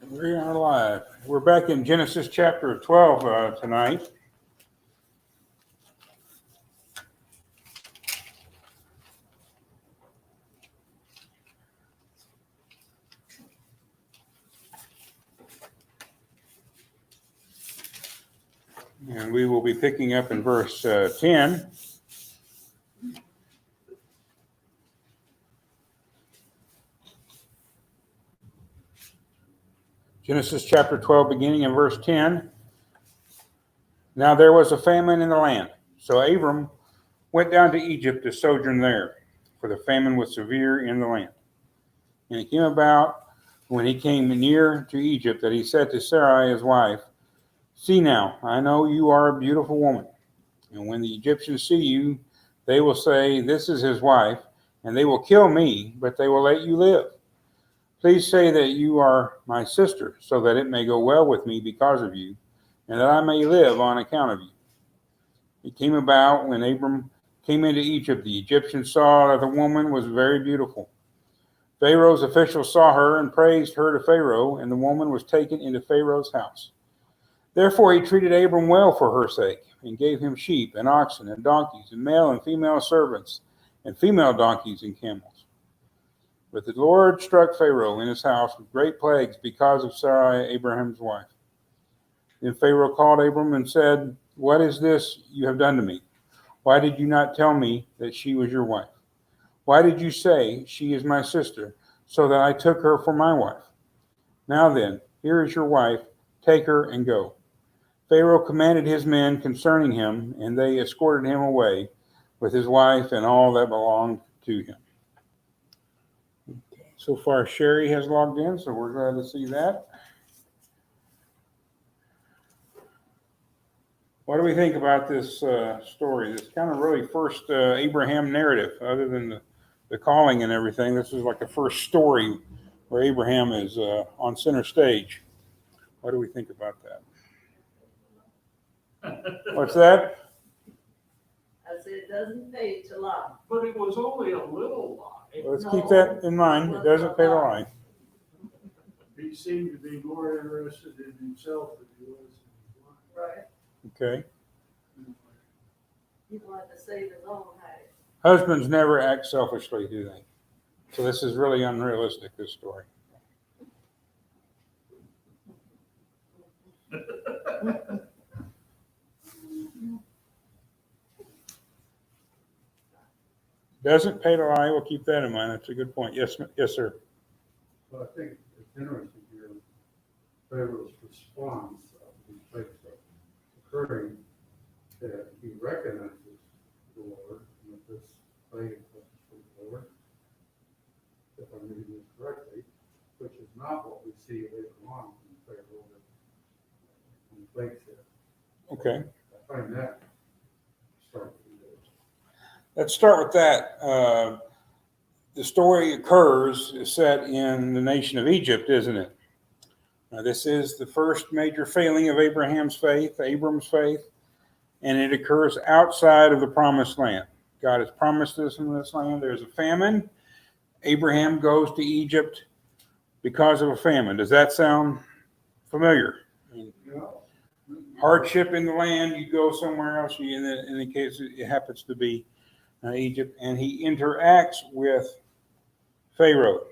We are live. We're back in Genesis chapter 12 tonight. And we will be picking up in verse 10. Genesis chapter 12, beginning in verse 10. Now there was a famine in the land. So Abram went down to Egypt to sojourn there, for the famine was severe in the land. And it came about when he came near to Egypt that he said to Sarai his wife, "See now, I know you are a beautiful woman. And when the Egyptians see you, they will say, 'This is his wife,' and they will kill me, but they will let you live. Please say that you are my sister, so that it may go well with me because of you, and that I may live on account of you." It came about when Abram came into Egypt, the Egyptians saw that the woman was very beautiful. Pharaoh's officials saw her and praised her to Pharaoh, and the woman was taken into Pharaoh's house. Therefore he treated Abram well for her sake, and gave him sheep and oxen and donkeys and male and female servants and female donkeys and camels. But the Lord struck Pharaoh in his house with great plagues because of Sarai, Abraham's wife. Then Pharaoh called Abram and said, "What is this you have done to me? Why did you not tell me that she was your wife? Why did you say, 'She is my sister,' so that I took her for my wife? Now then, here is your wife, take her and go." Pharaoh commanded his men concerning him, and they escorted him away with his wife and all that belonged to him. Okay. So far, Sherry has logged in, so we're glad to see that. What do we think about this story? This kind of really first Abraham narrative, other than the calling and everything. This is like the first story where Abraham is on center stage. What do we think about that? What's that? I said it doesn't pay to lie. But it was only a little lie. Let's keep that in mind. It doesn't pay to lie. He seemed to be more interested in himself than he was in his wife. Right. Okay. He wanted to save his own hide. Husbands never act selfishly, do they? So this is really unrealistic, this story. Doesn't pay to lie. We'll keep that in mind. That's a good point. Yes, yes, sir. But I think it's interesting here, Pharaoh's response of these things occurring, that he recognizes the Lord, and that this thing is from the Lord, if I'm reading this correctly, which is not what we see later on in Pharaoh and thinks it. Okay. I find that starting to do. Let's start with that. The story is set in the nation of Egypt, isn't it? This is the first major failing of Abraham's faith, Abram's faith, and it occurs outside of the promised land. God has promised us in this land. There's a famine. Abraham goes to Egypt because of a famine. Does that sound familiar? No. Hardship in the land, you go somewhere else. In the case, it happens to be Egypt, and he interacts with Pharaoh.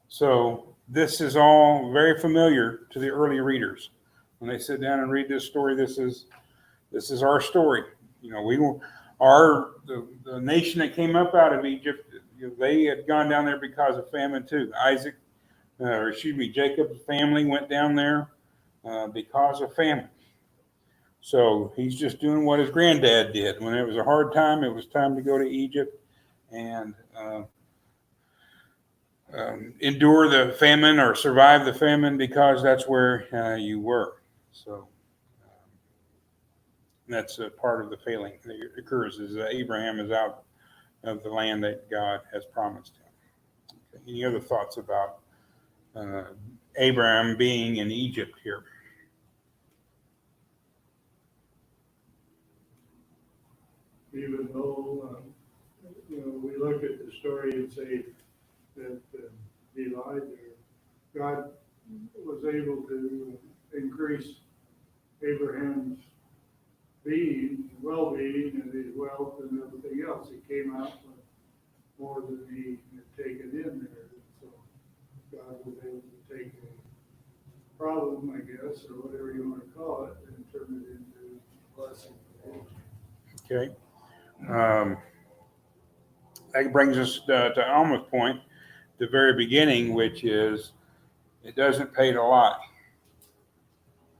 So this is all very familiar to the early readers. When they sit down and read this story, this is our story. You know, the nation that came up out of Egypt, they had gone down there because of famine too. Jacob's family went down there because of famine. So he's just doing what his granddad did. When it was a hard time, it was time to go to Egypt and endure the famine or survive the famine, because that's where you were. So that's a part of the failing that occurs, is that Abraham is out of the land that God has promised him. Okay. Any other thoughts about Abraham being in Egypt here? Even though, we look at the story and say that he lied there, God was able to increase Abraham's being, well-being, and his wealth and everything else. He came out with more than he had taken in there. So God was able to take a problem, I guess, or whatever you want to call it, and turn it into a blessing. Okay. That brings us to Alma's point, the very beginning, which is it doesn't pay to lie.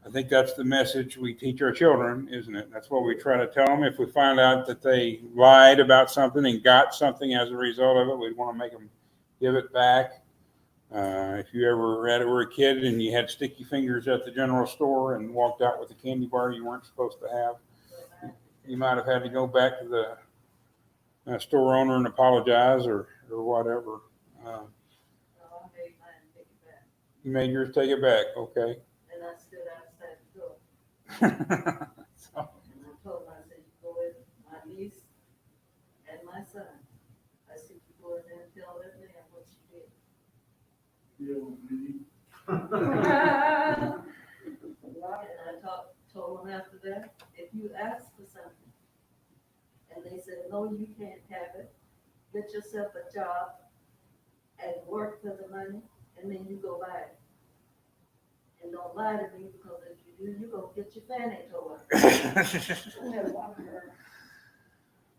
I think that's the message we teach our children, isn't it? That's what we try to tell them. If we find out that they lied about something and got something as a result of it, we want to make them give it back. If you ever were a kid and you had sticky fingers at the general store and walked out with a candy bar you weren't supposed to have, you might have had to go back to the store owner and apologize or whatever. No, I made mine take it back, You made yours take it back, okay? and I stood outside the door, So, and I told him, I said, you go with my niece and my son. I said, you go in there and tell that man what you did. You know, And I told them after that, if you ask for something, and they said, no, you can't have it, get yourself a job and work for the money, and then you go buy it. And don't lie to me, because if you do, you're gonna get your fanny tore.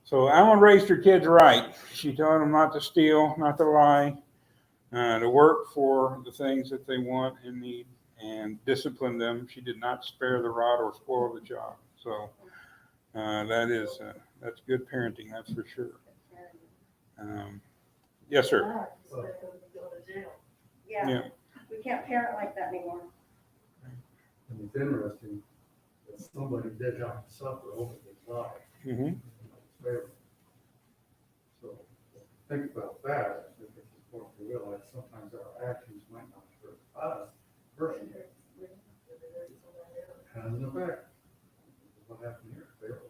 So Alma raised her kids right. She taught them not to steal, not to lie, to work for the things that they want and need, and discipline them. She did not spare the rod or spoil the child. So that's good parenting, that's for sure. Yes, sir. Lie, especially when you go to jail. Yeah. Yeah, we can't parent like that anymore. And it's interesting that somebody did have to suffer over this lie. Mm-hmm. So think about that. I think it's important to realize sometimes our actions might not hurt us personally. And in effect, what happened here?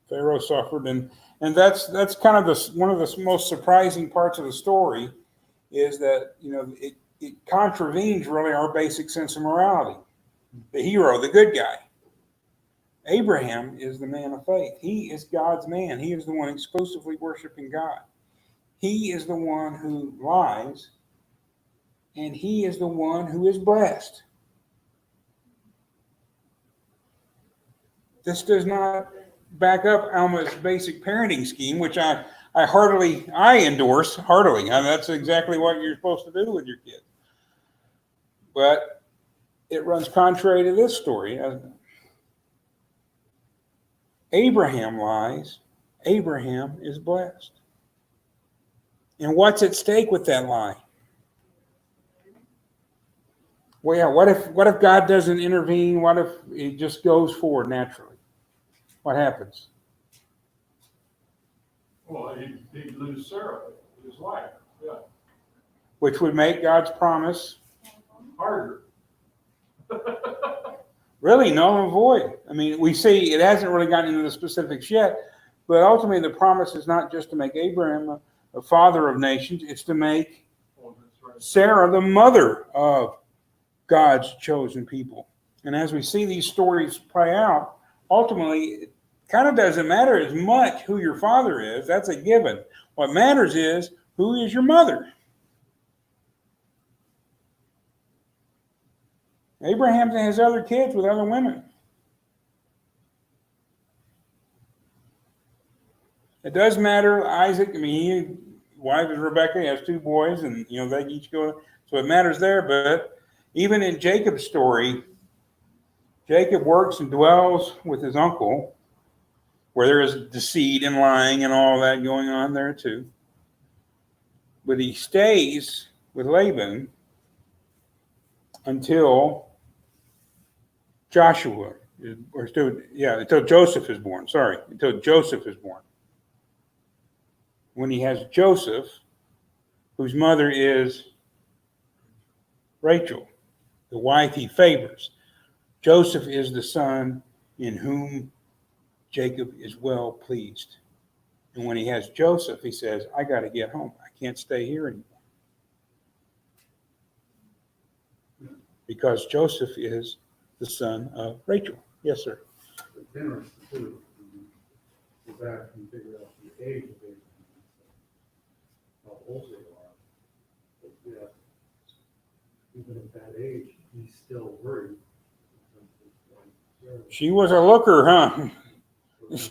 Pharaoh suffered, and that's kind of one of the most surprising parts of the story, is that it contravenes really our basic sense of morality. The hero, the good guy. Abraham is the man of faith. He is God's man. He is the one exclusively worshiping God. He is the one who lies, and he is the one who is blessed. This does not back up Alma's basic parenting scheme, which I endorse heartily. That's exactly what you're supposed to do with your kid. But it runs contrary to this story, doesn't it? Abraham lies. Abraham is blessed. And what's at stake with that lie? Well, yeah, what if God doesn't intervene? What if it just goes forward naturally? What happens? Well, he'd lose Sarah, his wife, yeah, Which would make God's promise harder. really null and void. I mean, we see it hasn't really gotten into the specifics yet, but ultimately the promise is not just to make Abraham a father of nations, it's to make Oh, that's right. Sarah the mother of God's chosen people. And as we see these stories play out, ultimately, it kind of doesn't matter as much who your father is. That's a given. What matters is who is your mother. Abraham has other kids with other women. It does matter. Isaac, his wife is Rebecca. He has two boys, and they each go. So it matters there. But even in Jacob's story, Jacob works and dwells with his uncle, where there is deceit and lying and all that going on there too. But he stays with Laban until until Joseph is born. Until Joseph is born. When he has Joseph, whose mother is Rachel, the wife he favors. Joseph is the son in whom Jacob is well pleased. And when he has Joseph, he says, I got to get home. I can't stay here anymore. because Joseph is the son of Rachel. Yes, sir. It's interesting too. Go back and figure out the age of Abraham, how old they are. But yet, even at that age, he's still worried. She was a looker, huh? Maybe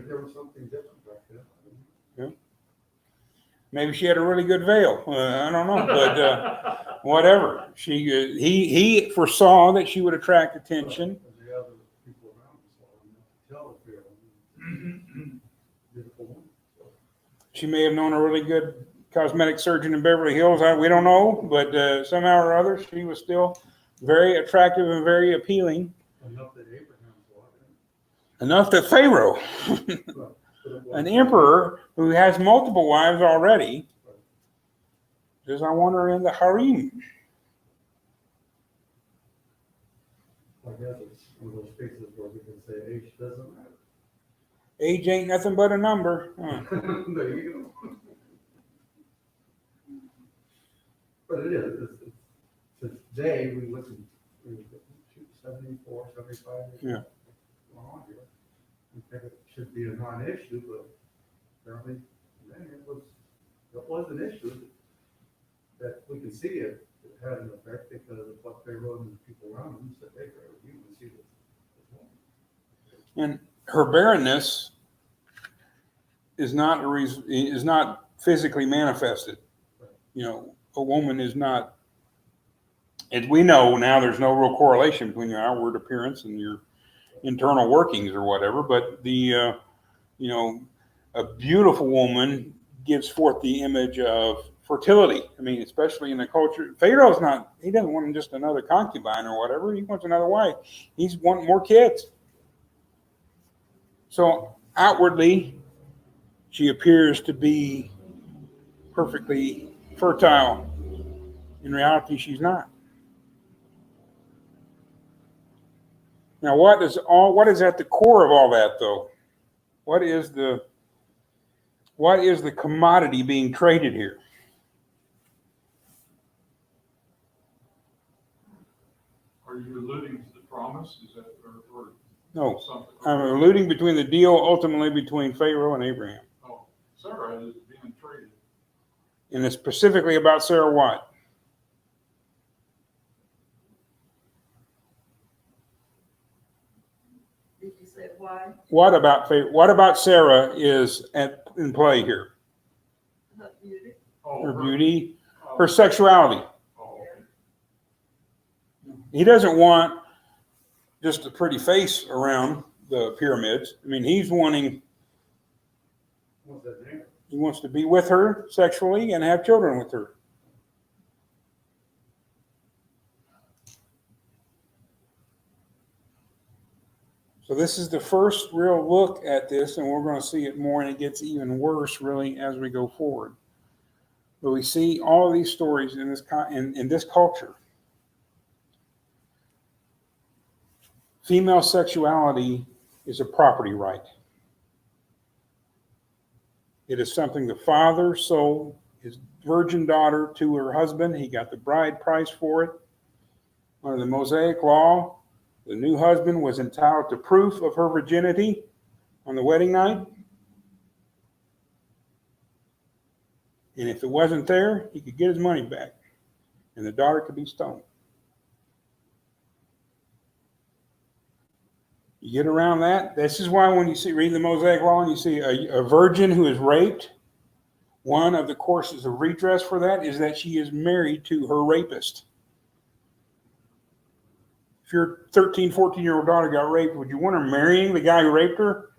there was something different back then. Maybe she had a really good veil. I don't know, but whatever. He foresaw that she would attract attention. And the other people around saw him tell the Pharaoh, beautiful woman. So, She may have known a really good cosmetic surgeon in Beverly Hills. We don't know, but somehow or other, she was still very attractive and very appealing. enough that Abraham saw it. Enough that Pharaoh, But it an wasn't- emperor who has multiple wives already, says, I want her in the harem. I guess it's one of those cases where we can say age doesn't matter. Age ain't nothing but a number. Huh. There you go. But it is, it's today, we look at 74, 75 years. Yeah. Going on here. We think it should be a non-issue, but apparently, then it was an issue that we can see it had an effect because of what Pharaoh and the people around him said, hey, Pharaoh, you can see this woman. And her barrenness is not physically manifested. You know, a woman is not, as we know now, there's no real correlation between your outward appearance and your internal workings or whatever, but a beautiful woman gives forth the image of fertility. I mean, especially in the culture, Pharaoh's he doesn't want just another concubine or whatever. He wants another wife. He's wanting more kids. So outwardly, she appears to be perfectly fertile. In reality, she's not. Now, what is at the core of all that, though? What is the commodity being traded here? Are you alluding to the promise? Is that, or No, something? I'm alluding between the deal ultimately between Pharaoh and Abraham. Oh, Sarah is being traded. And it's specifically about Sarah what? Did you say why? What about Sarah is in play here? Her beauty? Oh, Her beauty, oh, her sexuality. oh, okay. He doesn't want just a pretty face around the pyramids. I mean, he's wanting, What's that name? he wants to be with her sexually and have children with her. So this is the first real look at this, and we're going to see it more, and it gets even worse really as we go forward. But we see all of these stories in this culture. Female sexuality is a property right. It is something the father sold his virgin daughter to her husband. He got the bride price for it. Under the Mosaic law, the new husband was entitled to proof of her virginity on the wedding night. And if it wasn't there, he could get his money back, and the daughter could be stoned. You get around that. This is why when you read the Mosaic Law and you see a virgin who is raped, one of the courses of redress for that is that she is married to her rapist. If your 13, 14-year-old daughter got raped, would you want her marrying the guy who raped her?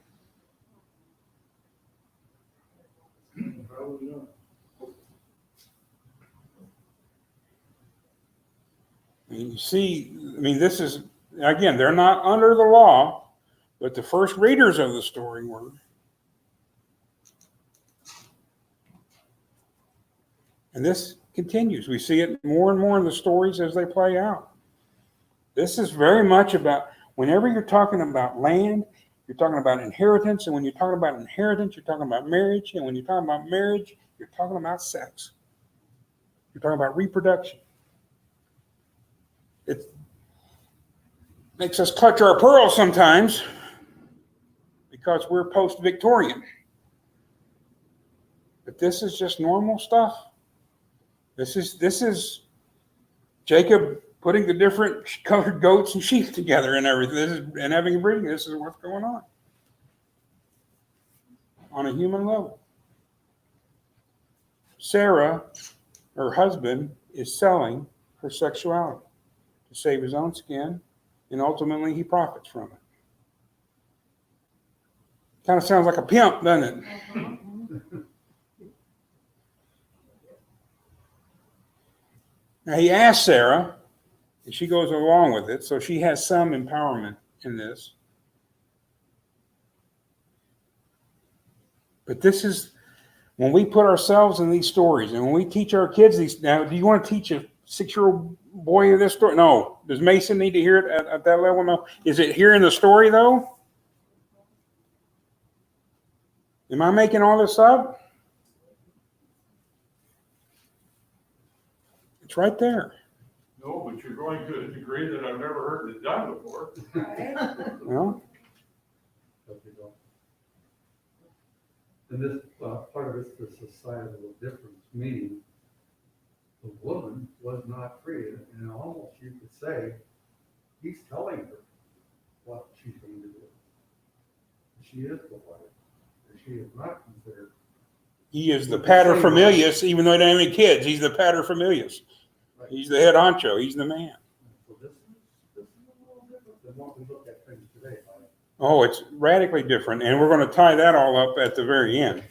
Probably not. And you see, this is, again, they're not under the law, but the first readers of the story were. And this continues. We see it more and more in the stories as they play out. This is very much about, whenever you're talking about land, you're talking about inheritance. And when you're talking about inheritance, you're talking about marriage. And when you're talking about marriage, you're talking about sex. You're talking about reproduction. it makes us clutch our pearls sometimes because we're post-Victorian. But this is just normal stuff. This is Jacob putting the different colored goats and sheep together and everything, and having a breeding. This is what's going on a human level. Sarah, her husband, is selling her sexuality to save his own skin, and ultimately he profits from it. Kind of sounds like a pimp, doesn't it? Now he asks Sarah, and she goes along with it, so she has some empowerment in this. But this is when we put ourselves in these stories, and when we teach our kids these. Now, do you want to teach a 6-year-old boy this story? No. Does Mason need to hear it at that level? No. Is it here in the story, though? Am I making all this up? It's right there. No, but you're going to a degree that I've never heard it done before. Well, And this, part of it's the societal difference, meaning the woman was not free, and almost you could say, he's telling her what she's going to do. She is the wife, and she is not considered. he is the paterfamilias, even though he doesn't have any kids. He's the paterfamilias. He's the head honcho. He's the man. So this is a little different than what we look at things today. Oh, it's radically different, and we're going to tie that all up at the very end.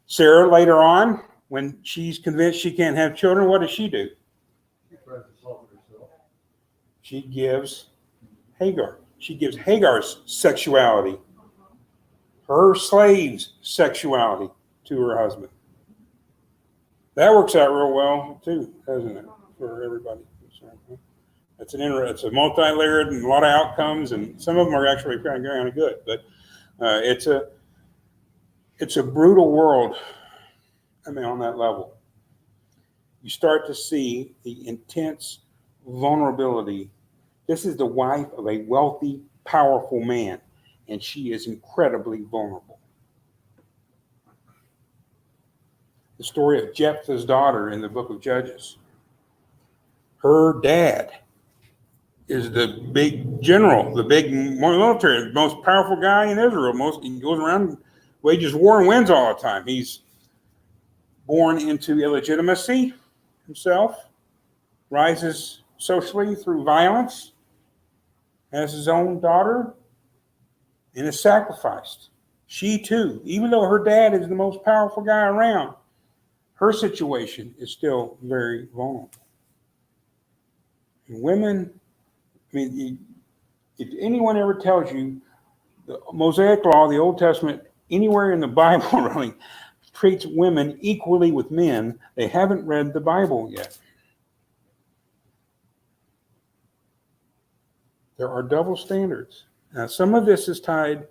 Sarah later on, when she's convinced she can't have children, what does she do? She tries to solve it herself. She gives Hagar. She gives Hagar's sexuality, her slave's sexuality, to her husband. That works out real well too, doesn't it, for everybody? It's a multi-layered and a lot of outcomes, and some of them are actually kind of good. But it's a brutal world. I mean, on that level, you start to see the intense vulnerability. This is the wife of a wealthy, powerful man, and she is incredibly vulnerable. The story of Jephthah's daughter in the book of Judges. Her dad is the big general, the big military, most powerful guy in Israel. He goes around, wages war and wins all the time. He's born into illegitimacy himself, rises socially through violence, has his own daughter, and is sacrificed. She too, even though her dad is the most powerful guy around, her situation is still very vulnerable. And women, I mean, if anyone ever tells you the Mosaic Law, the Old Testament, anywhere in the Bible really treats women equally with men, they haven't read the Bible yet. There are double standards. Now, some of this is tied,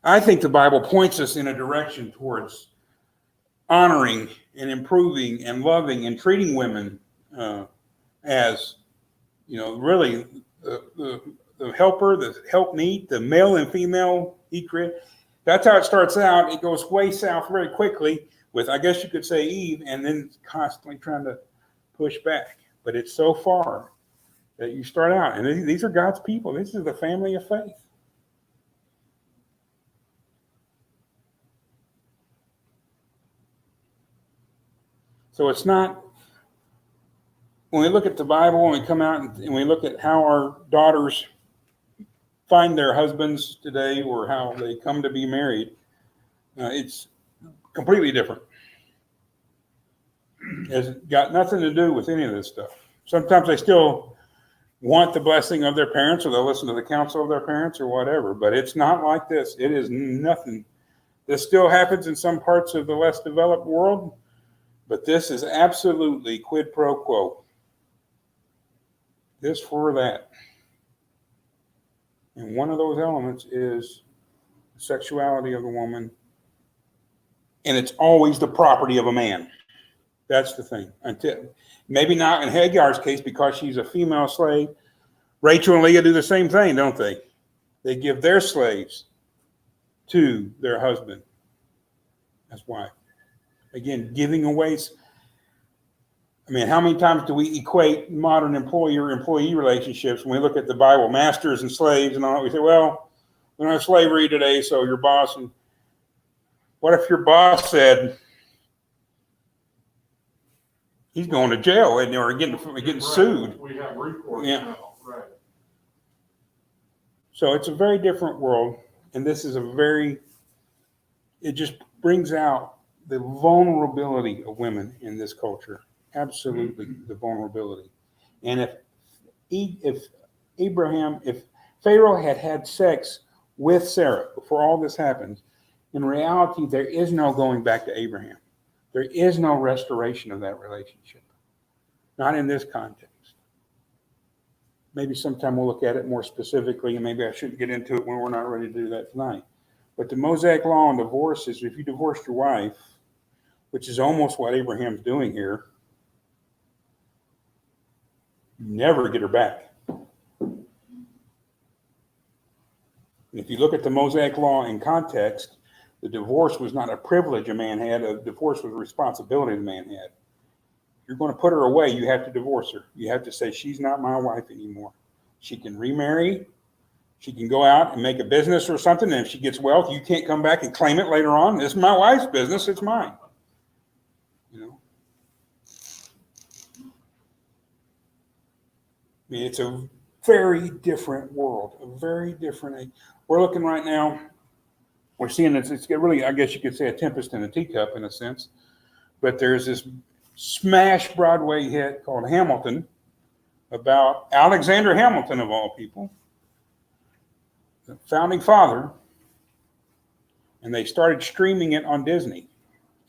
I think the Bible points us in a direction towards honoring and improving and loving and treating women as, really the helper, the helpmeet, the male and female he created. That's how it starts out. It goes way south very quickly with, I guess you could say, Eve, and then constantly trying to push back. But it's so far that you start out, and these are God's people. This is the family of faith. So it's not, when we look at the Bible and we come out and we look at how our daughters find their husbands today or how they come to be married, it's completely different. It's got nothing to do with any of this stuff. Sometimes they still want the blessing of their parents, or they'll listen to the counsel of their parents or whatever, but it's not like this. It is nothing. This still happens in some parts of the less developed world, but this is absolutely quid pro quo. This for that. And one of those elements is the sexuality of the woman, and it's always the property of a man. That's the thing. Until maybe not in Hagar's case because she's a female slave. Rachel and Leah do the same thing, don't they? They give their slaves to their husband as wife. Again, giving away. I mean, how many times do we equate modern employer-employee relationships when we look at the Bible, masters and slaves and all that? We say, well, we don't have slavery today, so your boss. And what if your boss said he's going to jail or getting Right. sued? We have recourse Yeah. now, right. So it's a very different world, and this is it just brings out the vulnerability of women in this culture. Absolutely, the vulnerability. And if Pharaoh had sex with Sarah before all this happened, in reality, there is no going back to Abraham. There is no restoration of that relationship. Not in this context. Maybe sometime we'll look at it more specifically, and maybe I shouldn't get into it when we're not ready to do that tonight. But the Mosaic law on divorce is if you divorced your wife, which is almost what Abraham's doing here, you never get her back. And if you look at the Mosaic law in context, the divorce was not a privilege a man had, a divorce was a responsibility the man had. If you're going to put her away, you have to divorce her. You have to say, she's not my wife anymore. She can remarry. She can go out and make a business or something. And if she gets wealth, you can't come back and claim it later on. This is my wife's business. It's mine. You know? I mean, it's a very different world, a very different. We're looking right now, we're seeing it's really, I guess you could say, a tempest in a teacup in a sense. But there's this smash Broadway hit called Hamilton about Alexander Hamilton, of all people, the founding father, and they started streaming it on Disney.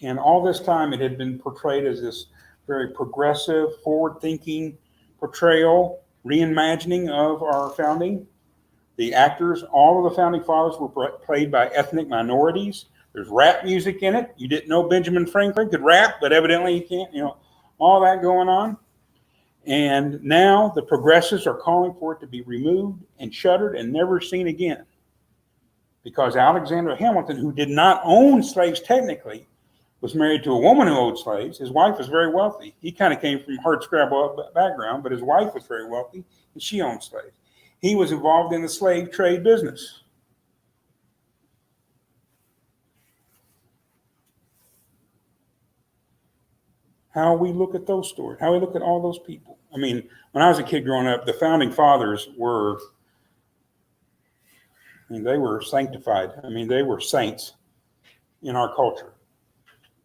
And all this time it had been portrayed as this very progressive, forward-thinking portrayal, reimagining of our founding. The actors, all of the founding fathers were played by ethnic minorities. There's rap music in it. You didn't know Benjamin Franklin could rap, but evidently he can't, all that going on. And now the progressives are calling for it to be removed and shuttered and never seen again. Because Alexander Hamilton, who did not own slaves technically, was married to a woman who owned slaves. His wife was very wealthy. He kind of came from a hardscrabble background, but his wife was very wealthy, and she owned slaves. He was involved in the slave trade business. How we look at those stories, how we look at all those people. I mean, when I was a kid growing up, the founding fathers they were sanctified. I mean, they were saints in our culture,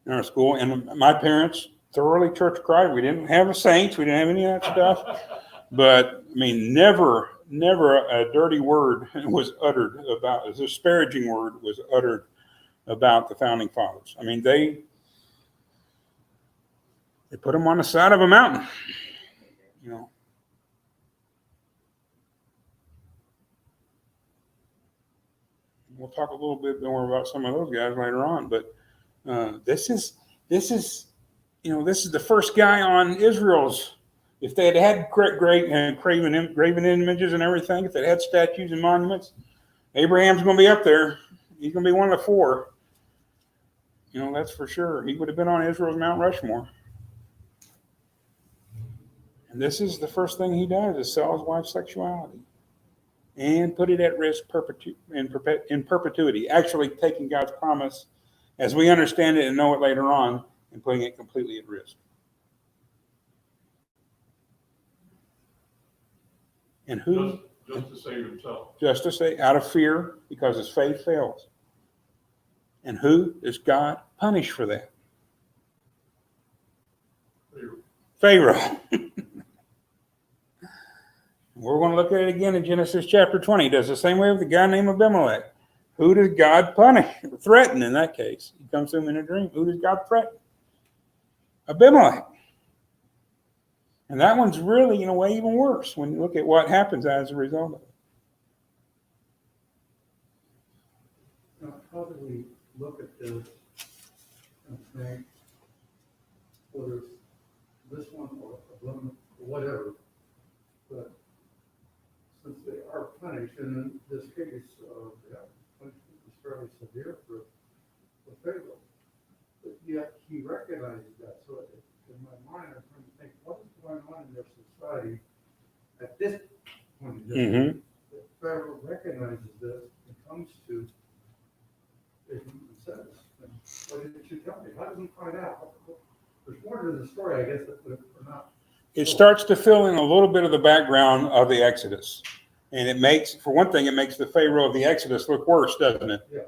in our school. And my parents, thoroughly Church of Christ. We didn't have saints. We didn't have any of that stuff. But, I mean, never a dirty word was uttered about, a disparaging word was uttered about the founding fathers. I mean, they put them on the side of a mountain, We'll talk a little bit more about some of those guys later on, but this is the first guy on Israel's. If they had graven images and everything, if they had statues and monuments, Abraham's going to be up there. He's going to be one of the four. That's for sure. He would have been on Israel's Mount Rushmore. And this is the first thing he does, is sell his wife's sexuality and put it at risk in perpetuity, actually taking God's promise as we understand it and know it later on and putting it completely at risk. And who? Just to save himself. Just to say, out of fear, because his faith fails. And who does God punish for that? Pharaoh. We're going to look at it again in Genesis chapter 20. He does the same way with the guy named Abimelech. Who does God punish? Threaten in that case. He comes to him in a dream. Who does God threaten? Abimelech. And that one's really, in a way, even worse when you look at what happens as a result of it. Now, how do we look at this and think, whether it's this one or Abimelech or whatever. But since they are punished, and in this case, the punishment was fairly severe for Pharaoh. But yet he recognizes that. So in my mind, I'm trying to think, what is going on in their society at this point in history? Mm-hmm. That Pharaoh recognizes this and comes to Abram and says, "Why didn't you tell me? How did he find out?" There's more to the story, I guess, that we're not. It starts to fill in a little bit of the background of the Exodus. And it makes, for one thing, it makes the Pharaoh of the Exodus look worse, doesn't it? Yeah.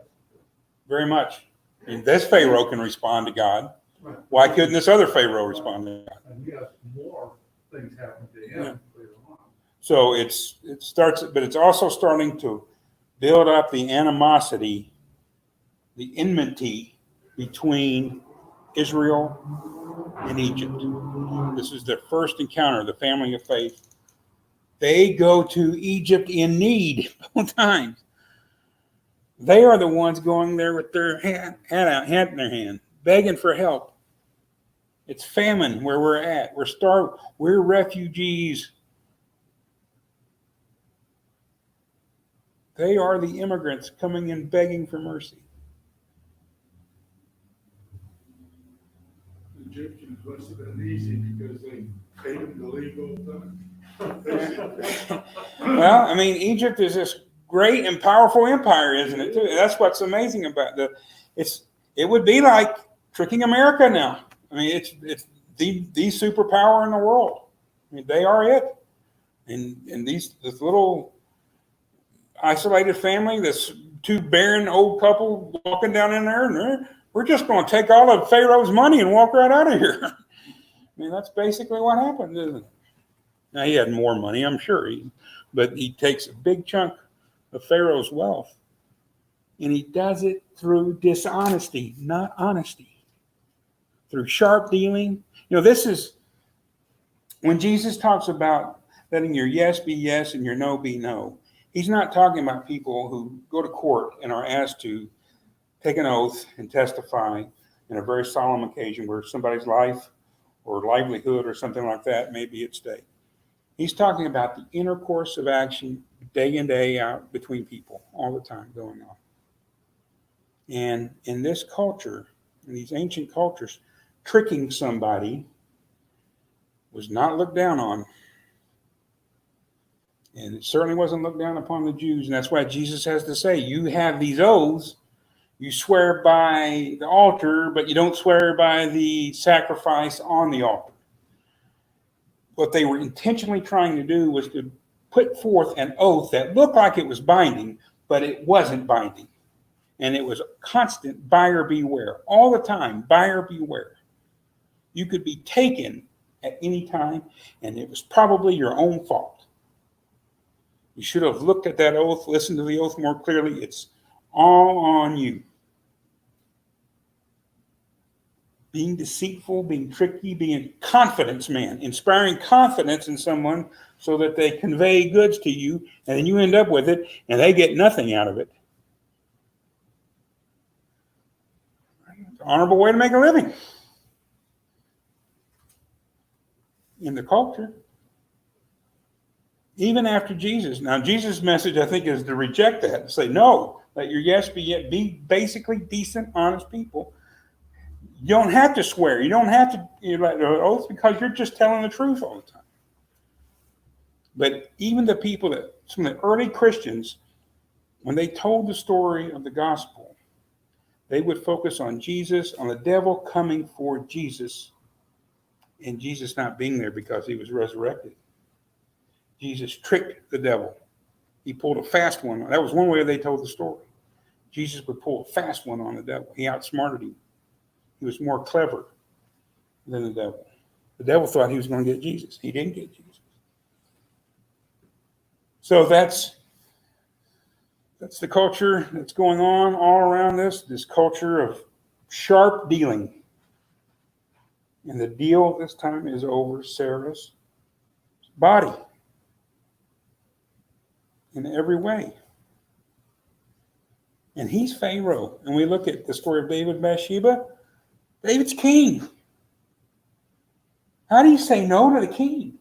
Very much. And this Pharaoh can respond to God. Right. Why couldn't this other Pharaoh respond to God? And yes, more things happen to him later on. So it starts, but it's also starting to build up the animosity, the enmity between Israel and Egypt. This is their first encounter, the family of faith. They go to Egypt in need both times. They are the ones going there with their hat in their hand, begging for help. It's famine where we're at. We're starved. We're refugees. They are the immigrants coming in begging for mercy. The Egyptians must have been easy because they paid them to leave all the time. Well, I mean, Egypt is this great and powerful empire, isn't it? Too? That's what's amazing about it would be like tricking America now. I mean, it's the superpower in the world. I mean, they are it. And this little isolated family, this two barren old couple walking down in there, and we're just going to take all of Pharaoh's money and walk right out of here. I mean, that's basically what happened, isn't it? Now, he had more money, I'm sure, but he takes a big chunk of Pharaoh's wealth, and he does it through dishonesty, not honesty, through sharp dealing. You know, this is when Jesus talks about letting your yes be yes and your no be no. He's not talking about people who go to court and are asked to take an oath and testify in a very solemn occasion where somebody's life or livelihood or something like that may be at stake. He's talking about the intercourse of action day in, day out between people all the time going on. And in this culture, in these ancient cultures, tricking somebody was not looked down on. And it certainly wasn't looked down upon the Jews. And that's why Jesus has to say, you have these oaths, you swear by the altar, but you don't swear by the sacrifice on the altar. What they were intentionally trying to do was to put forth an oath that looked like it was binding, but it wasn't binding. And it was a constant buyer beware. All the time, buyer beware. You could be taken at any time, and it was probably your own fault. You should have looked at that oath, listened to the oath more clearly. It's all on you. Being deceitful, being tricky, being a confidence man, inspiring confidence in someone so that they convey goods to you, and then you end up with it, and they get nothing out of it. It's an honorable way to make a living in the culture. Even after Jesus. Now, Jesus' message, I think, is to reject that. To say, no, let your yes be yet. Be basically decent, honest people. You don't have to swear. You don't have to let the oath because you're just telling the truth all the time. But even the people that, some of the early Christians, when they told the story of the gospel, they would focus on Jesus, on the devil coming for Jesus, and Jesus not being there because he was resurrected. Jesus tricked the devil. He pulled a fast one. That was one way they told the story. Jesus would pull a fast one on the devil. He outsmarted him. He was more clever than the devil. The devil thought he was going to get Jesus. He didn't get Jesus. So that's the culture that's going on all around this culture of sharp dealing. And the deal this time is over Sarah's body in every way. And he's Pharaoh. And we look at the story of David and Bathsheba. David's king. How do you say no to the king?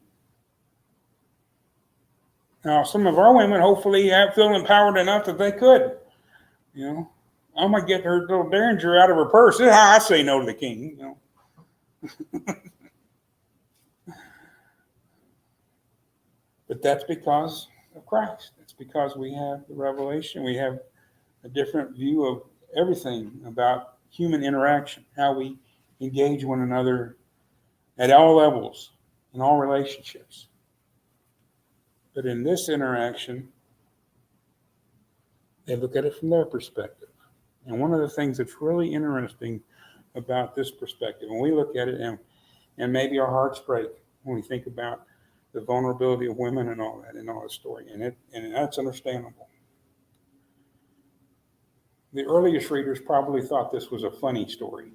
Now, some of our women hopefully feel empowered enough that they could. You know, I'm gonna get her little derringer out of her purse. This is how I say no to the king. You know, but that's because of Christ. It's because we have the revelation. We have a different view of everything about human interaction, how we engage one another at all levels, in all relationships. But in this interaction, they look at it from their perspective. And one of the things that's really interesting about this perspective, when we look at it, and maybe our hearts break when we think about the vulnerability of women and all that, and all the story, and that's understandable. The earliest readers probably thought this was a funny story.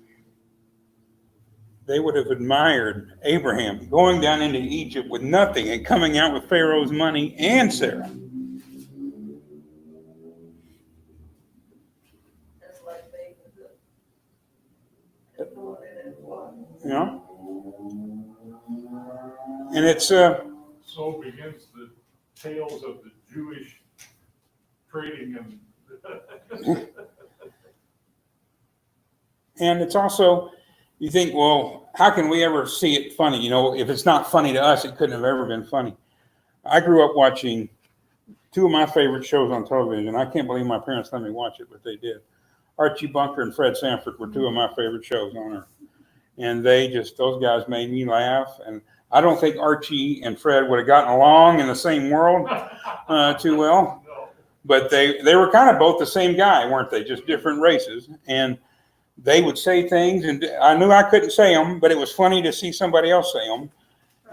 They would have admired Abraham going down into Egypt with nothing and coming out with Pharaoh's money and Sarah. That's like baby good. And throwing it in the water. You know? And it's So begins the tales of the Jewish trading and. and it's also, you think, well, how can we ever see it funny? You know, if it's not funny to us, it couldn't have ever been funny. I grew up watching two of my favorite shows on television. I can't believe my parents let me watch it, but they did. Archie Bunker and Fred Sanford were two of my favorite shows on earth. And those guys made me laugh. And I don't think Archie and Fred would have gotten along in the same world too well. No. But they were kind of both the same guy, weren't they? Just different races. And they would say things, and I knew I couldn't say them, but it was funny to see somebody else say them.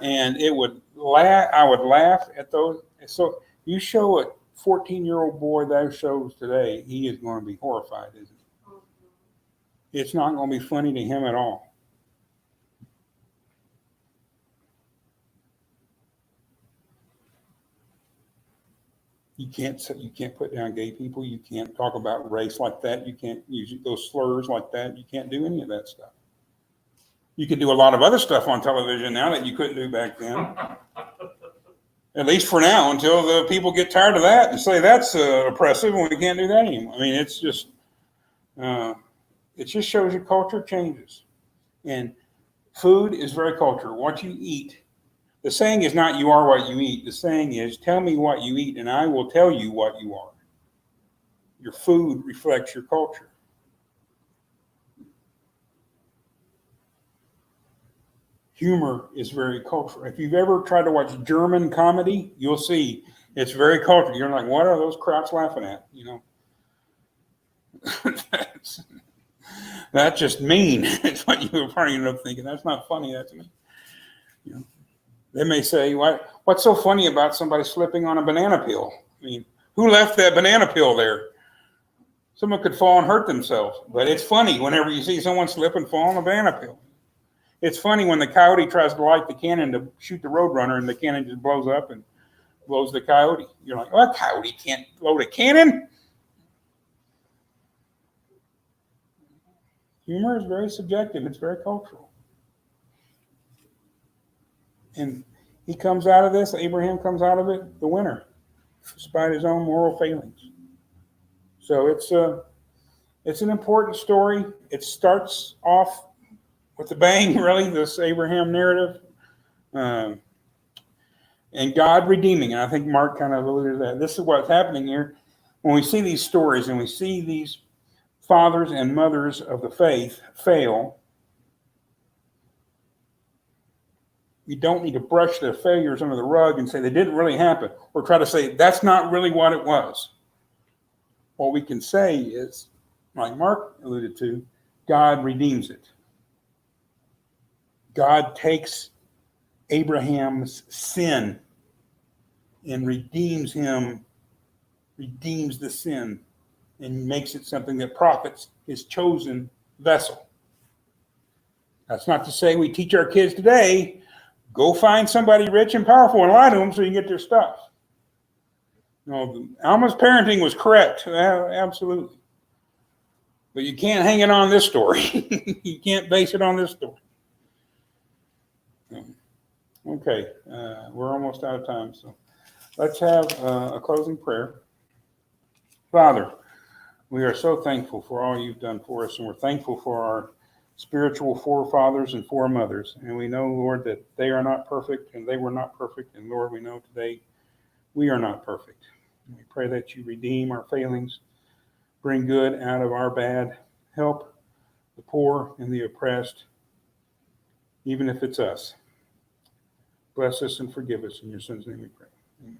And I would laugh at those. So you show a 14-year-old boy those shows today, he is going to be horrified, isn't he? It's not going to be funny to him at all. You can't put down gay people. You can't talk about race like that. You can't use those slurs like that. You can't do any of that stuff. You can do a lot of other stuff on television now that you couldn't do back then. At least for now, until the people get tired of that and say that's oppressive and we can't do that anymore. I mean, it just shows you culture changes. And food is very cultural. What you eat. The saying is not you are what you eat. The saying is tell me what you eat and I will tell you what you are. Your food reflects your culture. Humor is very cultural. If you've ever tried to watch German comedy, you'll see it's very cultural. You're like, what are those crowds laughing at? You know, that's just mean. It's what you were probably end up thinking. That's not funny. That's me. You know. They may say, what's so funny about somebody slipping on a banana peel? I mean, who left that banana peel there? Someone could fall and hurt themselves. But it's funny whenever you see someone slip and fall on a banana peel. It's funny when the coyote tries to light the cannon to shoot the roadrunner and the cannon just blows up and blows the coyote. You're like, well, a coyote can't load a cannon. Humor is very subjective. It's very cultural. And he comes out of this, Abraham comes out of it the winner, despite his own moral failings. So it's an important story. It starts off with a bang, really, this Abraham narrative. And God redeeming. And I think Mark kind of alluded to that. This is what's happening here. When we see these stories and we see these fathers and mothers of the faith fail, we don't need to brush their failures under the rug and say they didn't really happen, or try to say that's not really what it was. What we can say is, like Mark alluded to, God redeems it. God takes Abraham's sin and redeems the sin, and makes it something that profits his chosen vessel. That's not to say we teach our kids today, go find somebody rich and powerful and lie to them so you can get their stuff. No, Alma's parenting was correct, absolutely. But you can't hang it on this story. You can't base it on this story. Okay, we're almost out of time, so let's have a closing prayer. Father, we are so thankful for all you've done for us, and we're thankful for our spiritual forefathers and foremothers. And we know, Lord, that they are not perfect, and they were not perfect. And Lord, we know today we are not perfect. And we pray that you redeem our failings, bring good out of our bad, help the poor and the oppressed, even if it's us. Bless us and forgive us. In your son's name we pray. Amen.